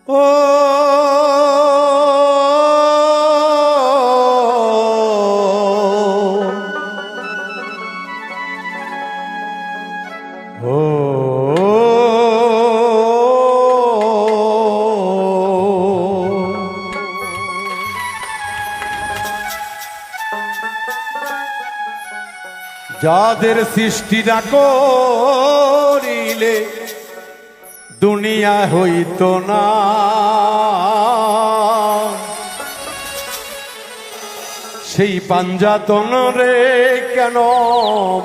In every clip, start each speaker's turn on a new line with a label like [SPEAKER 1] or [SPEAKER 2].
[SPEAKER 1] ও যাদের সৃষ্টি না করিলে দুনিয়া হইত না, সেই পাঞ্জাতন রে কেন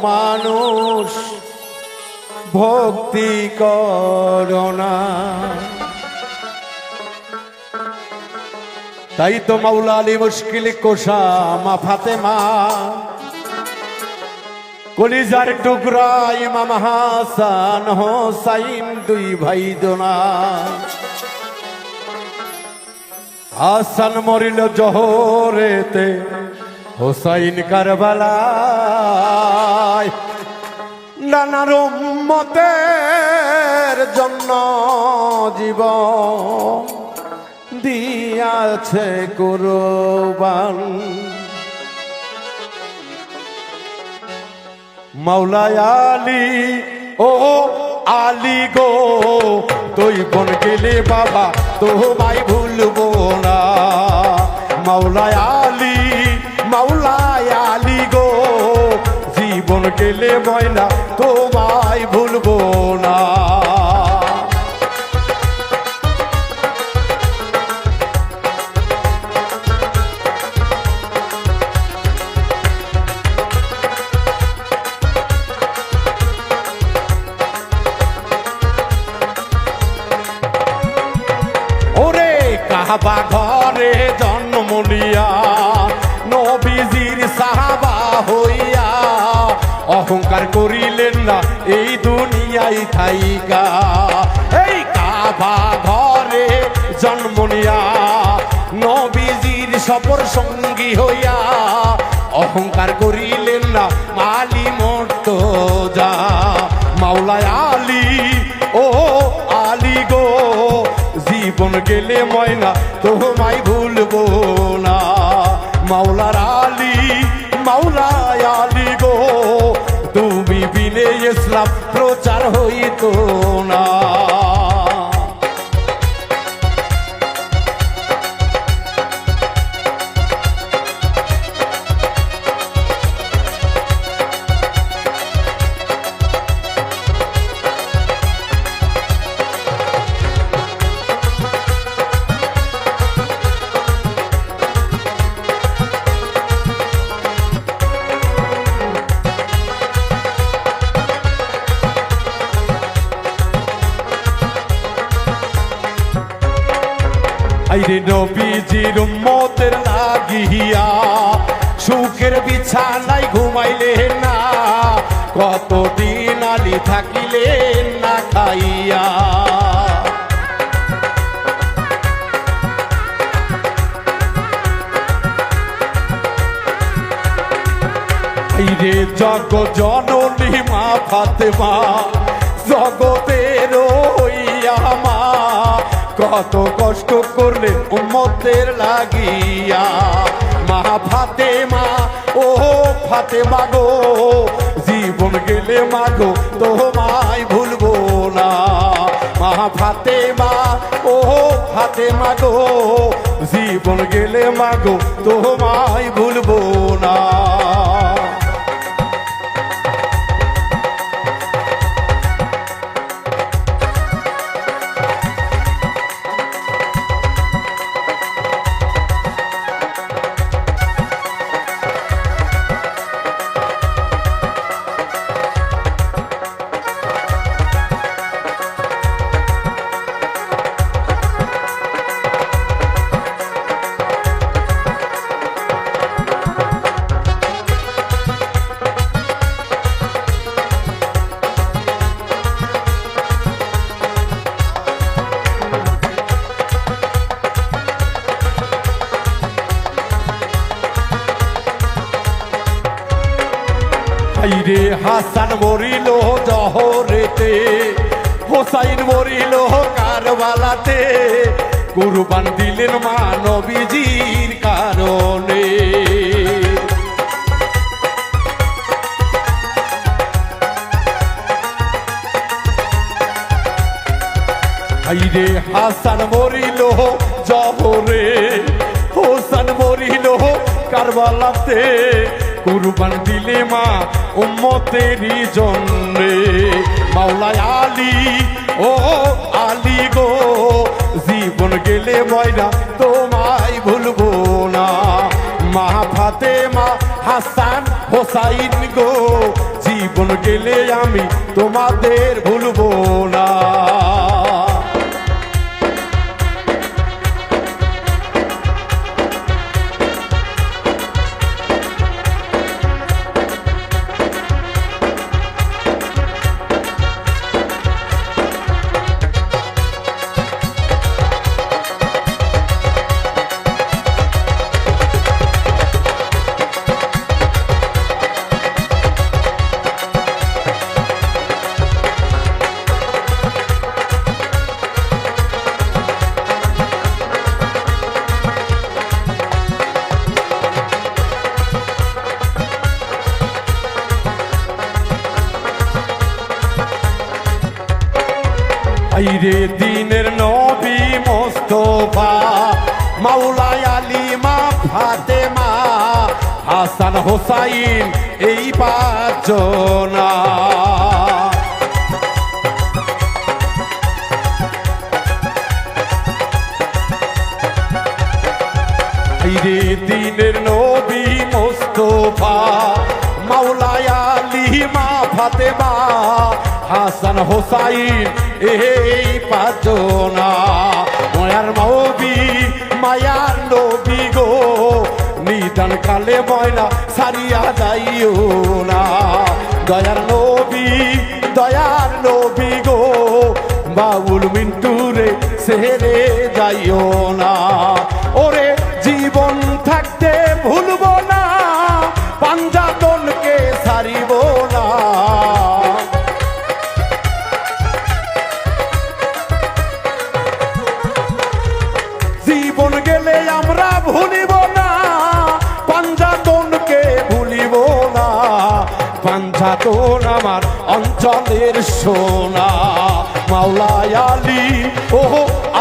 [SPEAKER 1] মানুষ ভক্তি করোনা। তাই তো মাওলা আলী মুশকিল কোষা মা ফাতেমা, কলিজার টুকরা ইমাম হাসান হোসাইন দুই ভাই দোনা। হাসান মরিল জোহরেতে, হোসাইন কারবালায়। নানার উম্মতের জন্য জীবন দিয়াছে কুরবান। মাওলা আলী ও আলী গো, তুই বন গেলে বাবা তোমায় ভুলবো না। মাওলা আলী, মাওলা আলী গো, জীবন গেলে ময়না তোমায় ভুলবো না। কাবা ঘরে জন্ম নিয়া নবীজির সাহাবা হইয়া অহংকার করিলেন না এই দুনিয়ায় থাইকা। এই কাবা ঘরে জন্ম নিয়া নবীজির সফর সঙ্গী হইয়া অহংকার করিলেন না মালি মুর্তজা। মাওলা আলী ও আলী গো, জীবন গেলে ময়না তোমায় ভুলবো না। মাওলার আলী, মাওলা আলী গো, তুমি বিনে ইসলাম প্রচার হইতো না। আইরে নবীজির উম্মতের লাগিয়া সুখের বিছানায় ঘুমাইলেন না, কতদিন আলী থাকিলেন না খাইয়া। আইরে জগৎ জননী মা ফাতেমা, জগতের হইয়া মা, কত কষ্ট করলে উম্মতের লাগিয়া। মা ফাতেমা ও ফাতেমা গো, জীবন গেলে মাগো তোমায় ভুলবো না। মা ফাতেমা ও ফাতেমা গো, জীবন গেলে মাগো তোমায় ভুলবো না। আইরে হাসান মরিল জহরেতে, হোসাইন মরিল কারবালাতে, কুরবান দিলেন মা নবীজির কারণে। হাইরে হাসান মরিল জহরে, হোসেন মরিল কারবালাতে, কুরবান দিলে মা উম্মতেরই জন্যে। মাওলায় আলী ও আলী গো, জীবন গেলে ময়না তোমায় ভুলবো না। মা ফাতেমা হাসান হোসাইন গো, জীবন গেলে আমি তোমাদের ভুলবো না। আইরে দিনের নবী মোস্তফা, মাওলায় আলী মা ফাতেমা হাসান হোসাইন এই পাঁচজনা। আইরে দিনের নবী মোস্তফা, মাওলায় আলী মা ফাতেমা হাসান হোসাইন এই পাঁচজনা। মায়ার নবী মায়ার নবী গো, নিদান কালে ময়না সারিয়া যাইও না। দয়ার নবী গো, বাউল মিন্টুরে সেরে যাইও না। ওরে জীবন থাকতে ভুলবো না, পাঞ্জাতনকে ছাড়িব না। জীবন গেলে আমরা ভুলিব না, পাঞ্জাতনকে ভুলিব না। পাঞ্জাতন আমার অঞ্চলের সোনা। মাওলায় আলী ও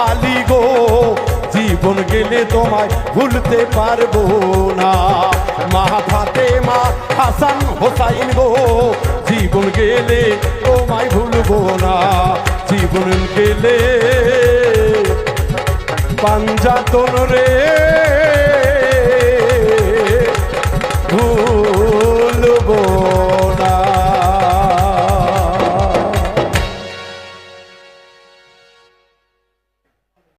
[SPEAKER 1] আলী গো, জীবন গেলে তোমায় ভুলতে পারবো না। মা ফাতেমা হাসান হোসাইন গো, জীবন গেলে তোমায় ভুলবো না। জীবন গেলে পাঞ্জাতন রে